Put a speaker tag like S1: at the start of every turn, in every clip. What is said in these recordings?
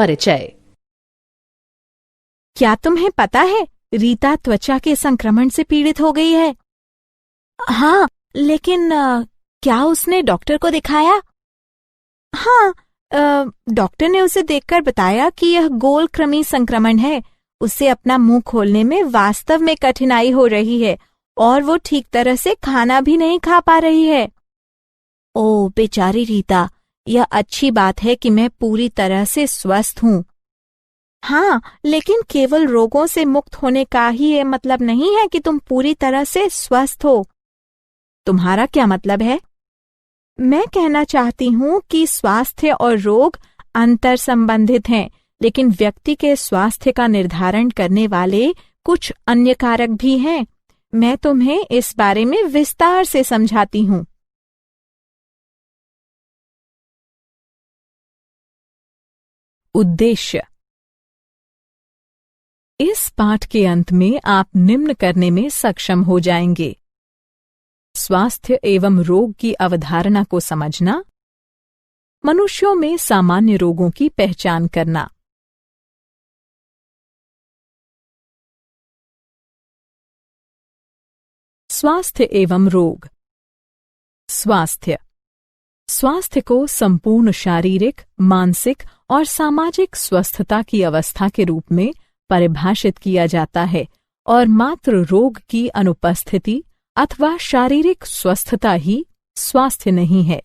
S1: परिचय।
S2: क्या तुम्हें पता है रीता त्वचा के संक्रमण से पीड़ित हो गई है? हाँ, लेकिन क्या उसने डॉक्टर को दिखाया? हाँ, डॉक्टर ने उसे देखकर बताया कि यह गोल कृमि संक्रमण है। उसे अपना मुंह खोलने में वास्तव में कठिनाई हो रही है और वो ठीक तरह से खाना भी नहीं खा पा रही है। ओह बेचारी रीता, यह अच्छी बात है कि मैं पूरी तरह से स्वस्थ हूँ। हाँ, लेकिन केवल रोगों से मुक्त होने का ही ये मतलब नहीं है कि तुम पूरी तरह से स्वस्थ हो। तुम्हारा क्या मतलब है? मैं कहना चाहती हूँ कि स्वास्थ्य और रोग अंतर संबंधित हैं, लेकिन व्यक्ति के स्वास्थ्य का निर्धारण करने वाले कुछ अन्य कारक भी हैं। मैं तुम्हें इस बारे में विस्तार से समझाती हूँ। उद्देश्य। इस पाठ के अंत में आप निम्न करने में सक्षम हो जाएंगे: स्वास्थ्य एवं रोग की अवधारणा को समझना, मनुष्यों में सामान्य रोगों की पहचान करना। स्वास्थ्य एवं रोग। स्वास्थ्य को संपूर्ण शारीरिक, मानसिक और सामाजिक स्वस्थता की अवस्था के रूप में परिभाषित किया जाता है और मात्र रोग की अनुपस्थिति अथवा शारीरिक स्वस्थता ही स्वास्थ्य नहीं है।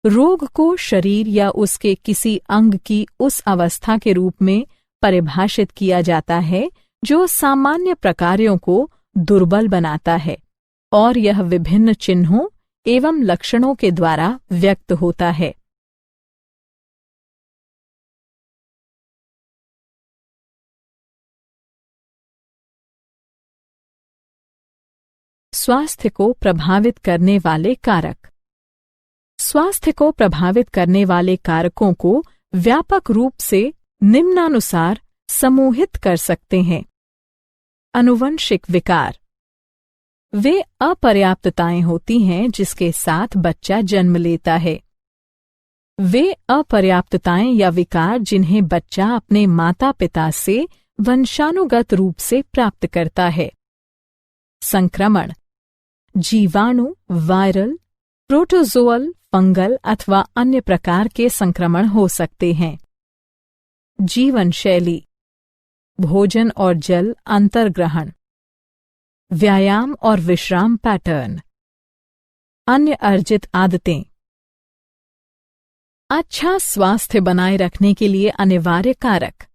S2: रोग को शरीर या उसके किसी अंग की उस अवस्था के रूप में परिभाषित किया जाता है जो सामान्य प्रकारों को दुर्बल बनाता है और यह विभिन्न चिन्हों एवं लक्षणों के द्वारा व्यक्त होता है। स्वास्थ्य को प्रभावित करने वाले कारक। स्वास्थ्य को प्रभावित करने वाले कारकों को व्यापक रूप से निम्नानुसार समूहित कर सकते हैं। आनुवंशिक विकार। वे अपर्याप्तताएं होती हैं जिसके साथ बच्चा जन्म लेता है। वे अपर्याप्तताएं या विकार जिन्हें बच्चा अपने माता पिता से वंशानुगत रूप से प्राप्त करता है। संक्रमण। जीवाणु, वायरल, प्रोटोजोअल, फंगल अथवा अन्य प्रकार के संक्रमण हो सकते हैं। जीवन शैली। भोजन और जल अंतर्ग्रहण, व्यायाम और विश्राम पैटर्न, अन्य अर्जित आदतें। अच्छा स्वास्थ्य बनाए रखने के लिए अनिवार्य कारक।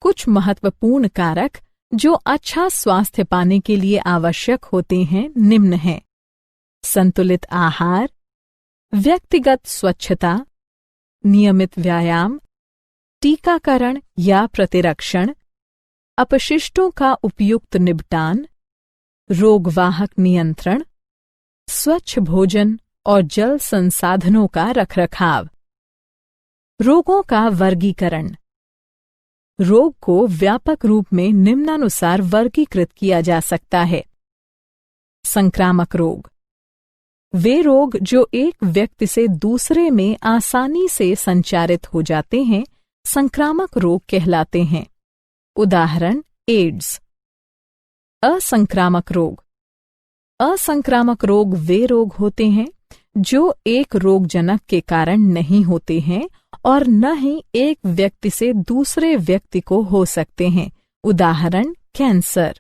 S2: कुछ महत्वपूर्ण कारक जो अच्छा स्वास्थ्य पाने के लिए आवश्यक होते हैं निम्न हैं: संतुलित आहार, व्यक्तिगत स्वच्छता, नियमित व्यायाम, टीकाकरण या प्रतिरक्षण, अपशिष्टों का उपयुक्त निपटान, रोगवाहक नियंत्रण, स्वच्छ भोजन और जल संसाधनों का रखरखाव। रोगों का वर्गीकरण। रोग को व्यापक रूप में निम्नानुसार वर्गीकृत किया जा सकता है। संक्रामक रोग। वे रोग जो एक व्यक्ति से दूसरे में आसानी से संचारित हो जाते हैं संक्रामक रोग कहलाते हैं। उदाहरण: एड्स। असंक्रामक रोग। असंक्रामक रोग वे रोग होते हैं जो एक रोगजनक के कारण नहीं होते हैं और न ही एक व्यक्ति से दूसरे व्यक्ति को हो सकते हैं। उदाहरण: कैंसर।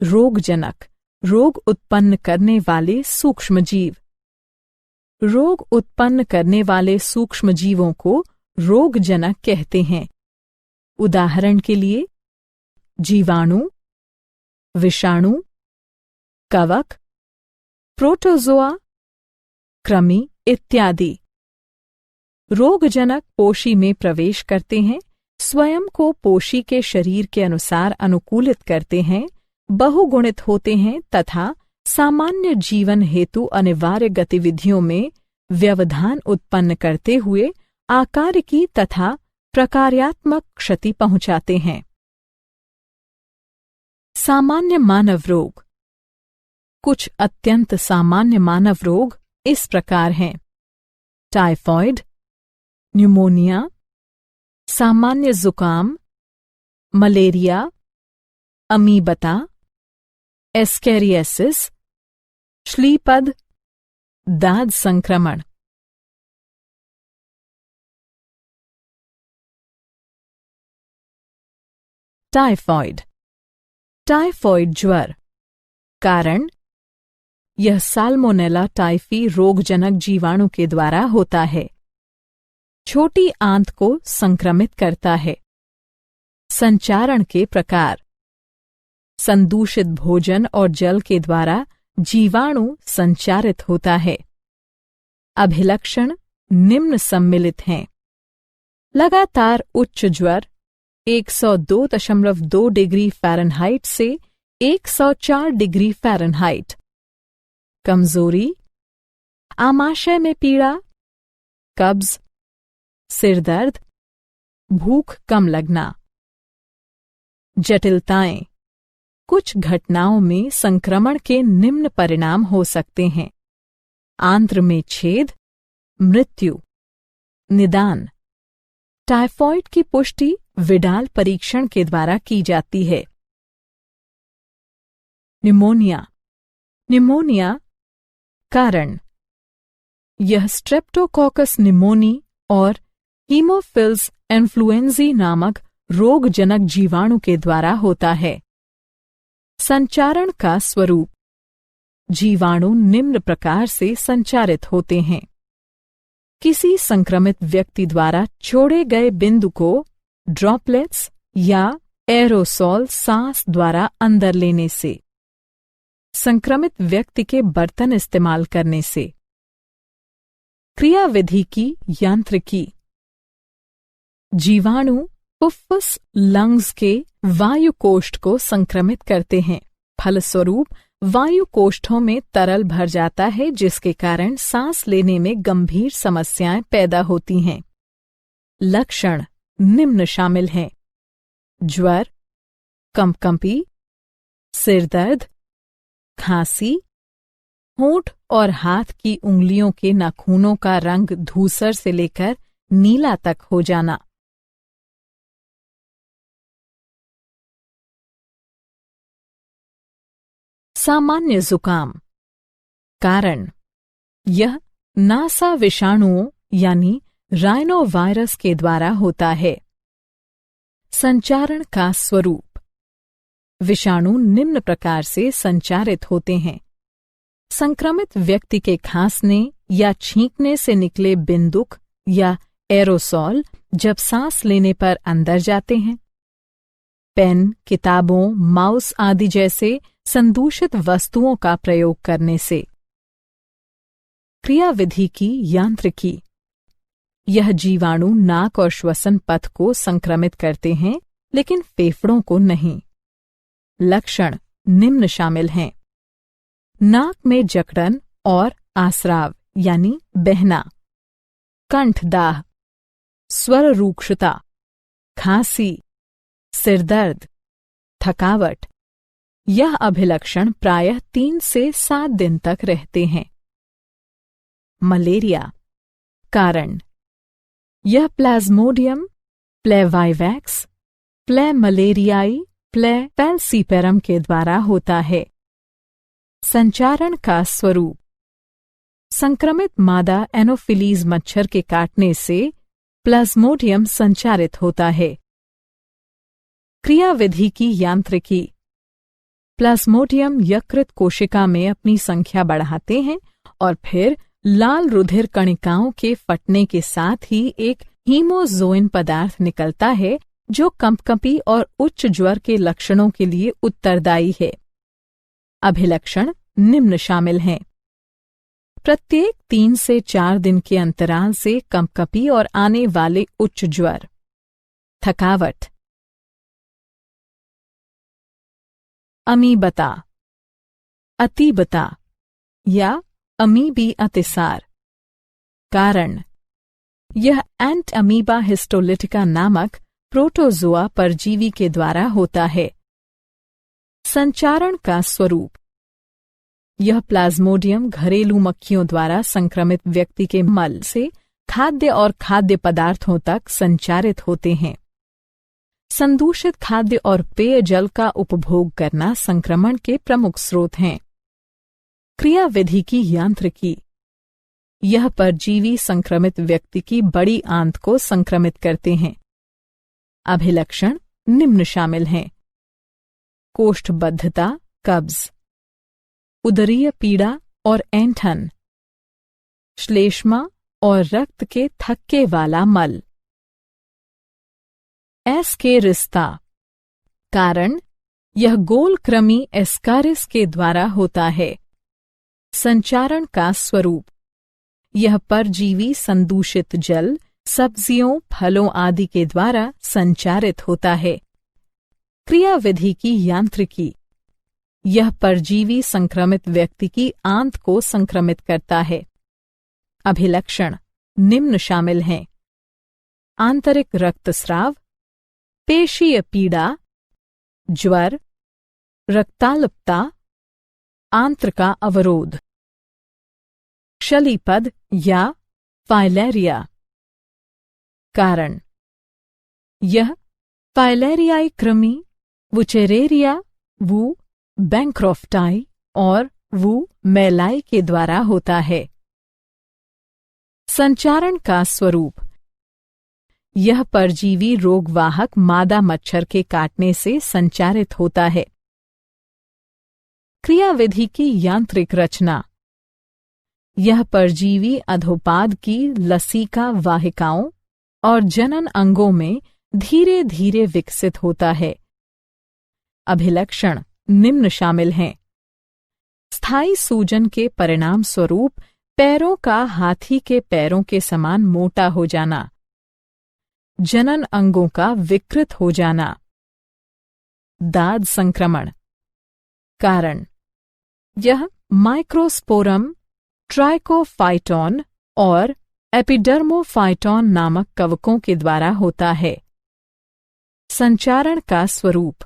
S2: रोगजनक, रोग उत्पन्न करने वाले सूक्ष्मजीव। रोग उत्पन्न करने वाले सूक्ष्मजीवों को रोगजनक कहते हैं। उदाहरण के लिए: जीवाणु, विषाणु, कवक, प्रोटोजोआ, कृमि इत्यादि। रोगजनक पोषी में प्रवेश करते हैं, स्वयं को पोषी के शरीर के अनुसार अनुकूलित करते हैं, बहुगुणित होते हैं तथा सामान्य जीवन हेतु अनिवार्य गतिविधियों में व्यवधान उत्पन्न करते हुए आकार की तथा प्रकार्यात्मक क्षति पहुंचाते हैं। सामान्य मानव रोग। कुछ अत्यंत सामान्य मानव रोग इस प्रकार हैं: टाइफॉइड, न्यूमोनिया, सामान्य जुकाम, मलेरिया, अमीबता, एस्केरियासिस, श्लीपद, दाद संक्रमण। टाइफॉइड। टाइफॉइड ज्वर। कारण: यह साल्मोनेला टाइफी रोगजनक जीवाणु के द्वारा होता है। छोटी आंत को संक्रमित करता है। संचारण के प्रकार: संदूषित भोजन और जल के द्वारा जीवाणु संचारित होता है। अभिलक्षण निम्न सम्मिलित हैं: लगातार उच्च ज्वर 102.2 डिग्री फ़ारेनहाइट से 104 डिग्री फ़ारेनहाइट, कमजोरी, आमाशय में पीड़ा, कब्ज, सिरदर्द, भूख कम लगना। जटिलताएं: कुछ घटनाओं में संक्रमण के निम्न परिणाम हो सकते हैं: आंत्र में छेद, मृत्यु। निदान: टाइफॉइड की पुष्टि विडाल परीक्षण के द्वारा की जाती है। निमोनिया। निमोनिया। कारण: यह स्ट्रेप्टोकोकस निमोनी और हीमोफिल्स इन्फ्लुएंजी नामक रोगजनक जीवाणु के द्वारा होता है। संचारण का स्वरूप: जीवाणु निम्न प्रकार से संचारित होते हैं: किसी संक्रमित व्यक्ति द्वारा छोड़े गए बिंदु को ड्रॉपलेट्स या एरोसोल सांस द्वारा अंदर लेने से, संक्रमित व्यक्ति के बर्तन इस्तेमाल करने से। क्रियाविधि की यांत्रिकी: जीवाणु फुफ्फुस लंग्स के वायु कोष्ठ को संक्रमित करते हैं। फलस्वरूप वायु कोष्ठों में तरल भर जाता है, जिसके कारण सांस लेने में गंभीर समस्याएं पैदा होती हैं। लक्षण निम्न शामिल हैं: ज्वर, कंपकंपी, सिरदर्द, खांसी, होंठ और हाथ की उंगलियों के नाखूनों का रंग धूसर से लेकर नीला तक हो जाना। सामान्य जुकाम। कारण: यह नासा विषाणुओं यानी राइनोवायरस के द्वारा होता है। संचारण का स्वरूप: विषाणु निम्न प्रकार से संचारित होते हैं: संक्रमित व्यक्ति के खांसने या छींकने से निकले बिंदुक या एरोसोल जब सांस लेने पर अंदर जाते हैं। पेन, किताबों, माउस आदि जैसे संदूषित वस्तुओं का प्रयोग करने से। क्रियाविधि की यांत्रिकी: यह जीवाणु नाक और श्वसन पथ को संक्रमित करते हैं, लेकिन फेफड़ों को नहीं। लक्षण निम्न शामिल हैं: नाक में जकड़न और आस्राव यानी बहना, कंठदाह, स्वर रूक्षता, खांसी, सिरदर्द, थकावट। यह अभिलक्षण प्रायः 3 से 7 दिन तक रहते हैं। मलेरिया। कारण: यह प्लाज्मोडियम प्लेवाइवैक्स प्ले मलेरियाई प्ले फैल्सीपेरम के द्वारा होता है। संचारण का स्वरूप: संक्रमित मादा एनोफिलीज मच्छर के काटने से प्लाज्मोडियम संचारित होता है। क्रियाविधि की यांत्रिकी: प्लाज्मोडियम यकृत कोशिका में अपनी संख्या बढ़ाते हैं और फिर लाल रुधिर कणिकाओं के फटने के साथ ही एक हीमोज़ोइन पदार्थ निकलता है, जो कंपकंपी और उच्च ज्वर के लक्षणों के लिए उत्तरदायी है। अभिलक्षण निम्न शामिल हैं: प्रत्येक 3 से 4 दिन के अंतराल से कंपकंपी और आने वाले उच्च ज्वर, थकावट। अमीबता, अतीबता या अमीबी अतिसार। कारण यह एंट अमीबा हिस्टोलिटिका नामक प्रोटोजोआ परजीवी के द्वारा होता है। संचारण का स्वरूप यह प्लाज्मोडियम घरेलू मक्खियों द्वारा संक्रमित व्यक्ति के मल से खाद्य और खाद्य पदार्थों तक संचारित होते हैं। संदूषित खाद्य और पेयजल का उपभोग करना संक्रमण के प्रमुख स्रोत हैं। क्रियाविधि की यांत्रिकी यह परजीवी संक्रमित व्यक्ति की बड़ी आंत को संक्रमित करते हैं। अभिलक्षण निम्न शामिल हैं: कोष्ठबद्धता, कब्ज, उदरीय पीड़ा और ऐंठन, श्लेष्मा और रक्त के थक्के वाला मल। एस्केरिस्ता कारण यह गोल कृमि एस्कारिस के द्वारा होता है। संचारण का स्वरूप यह परजीवी संदूषित जल, सब्जियों, फलों आदि के द्वारा संचारित होता है। क्रियाविधि की यांत्रिकी यह परजीवी संक्रमित व्यक्ति की आंत को संक्रमित करता है। अभिलक्षण निम्न शामिल हैं: आंतरिक रक्तस्राव, पेशीय पीड़ा, ज्वर, रक्ताल्पता, आंत्र का अवरोध। शलीपद या फाइलेरिया कारण यह फाइलेरियाई कृमि वुचेरेरिया वू बैंक्रॉफ्टाई और वू मेलाई के द्वारा होता है। संचारण का स्वरूप यह परजीवी रोगवाहक मादा मच्छर के काटने से संचारित होता है। क्रियाविधि की यांत्रिक रचना यह परजीवी अधोपाद की लसीका वाहिकाओं और जनन अंगों में धीरे धीरे विकसित होता है। अभिलक्षण निम्न शामिल हैं: स्थायी सूजन के परिणाम स्वरूप पैरों का हाथी के पैरों के समान मोटा हो जाना, जनन अंगों का विकृत हो जाना। दाद संक्रमण कारण यह माइक्रोस्पोरम ट्राइकोफाइटॉन और एपिडर्मोफाइटॉन नामक कवकों के द्वारा होता है। संचारण का स्वरूप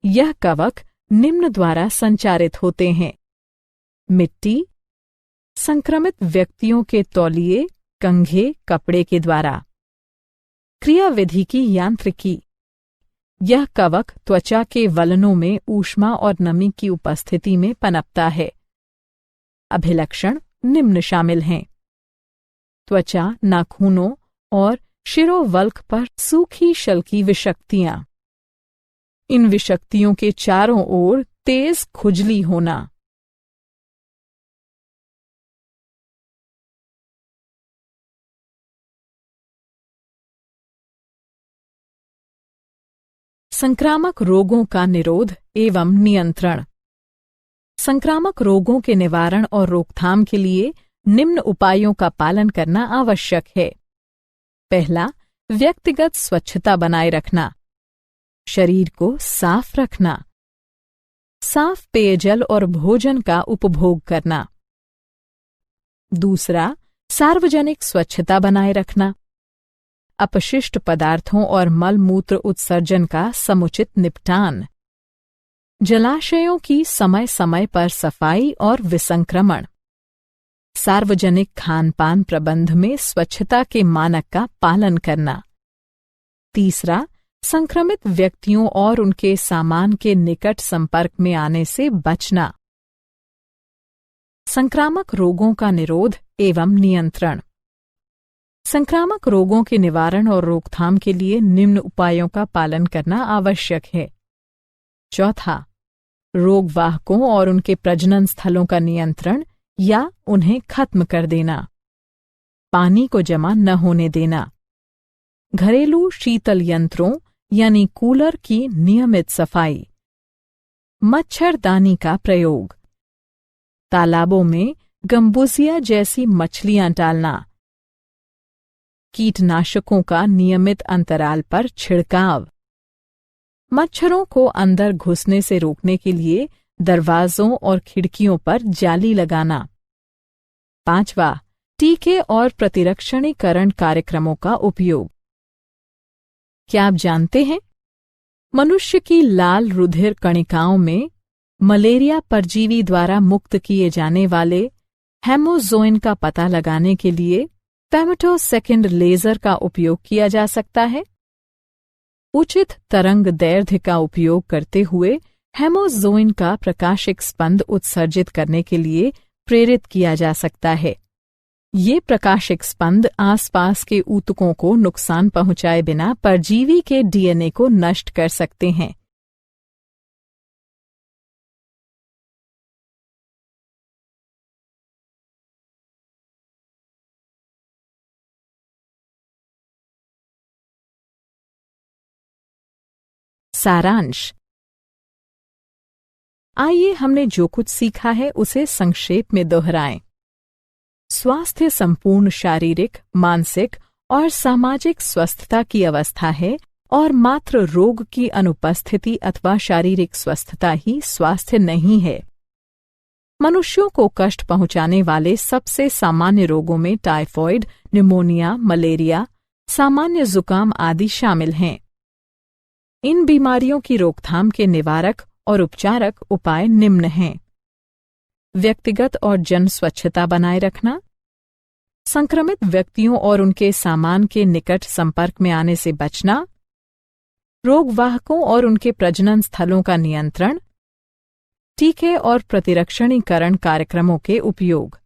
S2: यह कवक निम्न द्वारा संचारित होते हैं: मिट्टी, संक्रमित व्यक्तियों के तौलिए, कंघे, कपड़े के द्वारा। क्रियाविधि की यांत्रिकी यह कवक त्वचा के वलनों में ऊष्मा और नमी की उपस्थिति में पनपता है। अभिलक्षण निम्न शामिल हैं: त्वचा, नाखूनों और शिरोवल्क पर सूखी शल्की विषक्तियां। इन विषक्तियों के चारों ओर तेज खुजली होना। संक्रामक रोगों का निरोध एवं नियंत्रण। संक्रामक रोगों के निवारण और रोकथाम के लिए निम्न उपायों का पालन करना आवश्यक है। पहला, व्यक्तिगत स्वच्छता बनाए रखना, शरीर को साफ रखना, साफ पेयजल और भोजन का उपभोग करना। दूसरा, सार्वजनिक स्वच्छता बनाए रखना, अपशिष्ट पदार्थों और मल मूत्र उत्सर्जन का समुचित निपटान, जलाशयों की समय समय पर सफाई और विसंक्रमण, सार्वजनिक खान-पान प्रबंध में स्वच्छता के मानक का पालन करना। तीसरा, संक्रमित व्यक्तियों और उनके सामान के निकट संपर्क में आने से बचना। संक्रामक रोगों का निरोध एवं नियंत्रण। संक्रामक रोगों के निवारण और रोकथाम के लिए निम्न उपायों का पालन करना आवश्यक है। चौथा, रोगवाहकों और उनके प्रजनन स्थलों का नियंत्रण या उन्हें खत्म कर देना, पानी को जमा न होने देना, घरेलू शीतल यंत्रों यानी कूलर की नियमित सफाई, मच्छरदानी का प्रयोग, तालाबों में गम्बुसिया जैसी मछलियां डालना, कीटनाशकों का नियमित अंतराल पर छिड़काव, मच्छरों को अंदर घुसने से रोकने के लिए दरवाजों और खिड़कियों पर जाली लगाना। पांचवा, टीके और प्रतिरक्षणीकरण कार्यक्रमों का उपयोग। क्या आप जानते हैं, मनुष्य की लाल रुधिर कणिकाओं में मलेरिया परजीवी द्वारा मुक्त किए जाने वाले हेमोज़ोइन का पता लगाने के लिए फेमटोसेकंड लेजर का उपयोग किया जा सकता है। उचित तरंग दैर्ध्य का उपयोग करते हुए हेमोज़ोइन का प्रकाशिक स्पंद उत्सर्जित करने के लिए प्रेरित किया जा सकता है। ये प्रकाशिक स्पंद आसपास के ऊतकों को नुकसान पहुंचाए बिना परजीवी के डीएनए को नष्ट कर सकते हैं। सारांश। आइए हमने जो कुछ सीखा है उसे संक्षेप में दोहराएं। स्वास्थ्य संपूर्ण शारीरिक, मानसिक और सामाजिक स्वस्थता की अवस्था है और मात्र रोग की अनुपस्थिति अथवा शारीरिक स्वस्थता ही स्वास्थ्य नहीं है। मनुष्यों को कष्ट पहुंचाने वाले सबसे सामान्य रोगों में टाइफॉइड, निमोनिया, मलेरिया, सामान्य जुकाम आदि शामिल हैं। इन बीमारियों की रोकथाम के निवारक और उपचारक उपाय निम्न हैं। व्यक्तिगत और जन स्वच्छता बनाए रखना, संक्रमित व्यक्तियों और उनके सामान के निकट संपर्क में आने से बचना, रोगवाहकों और उनके प्रजनन स्थलों का नियंत्रण, टीके और प्रतिरक्षणीकरण कार्यक्रमों के उपयोग।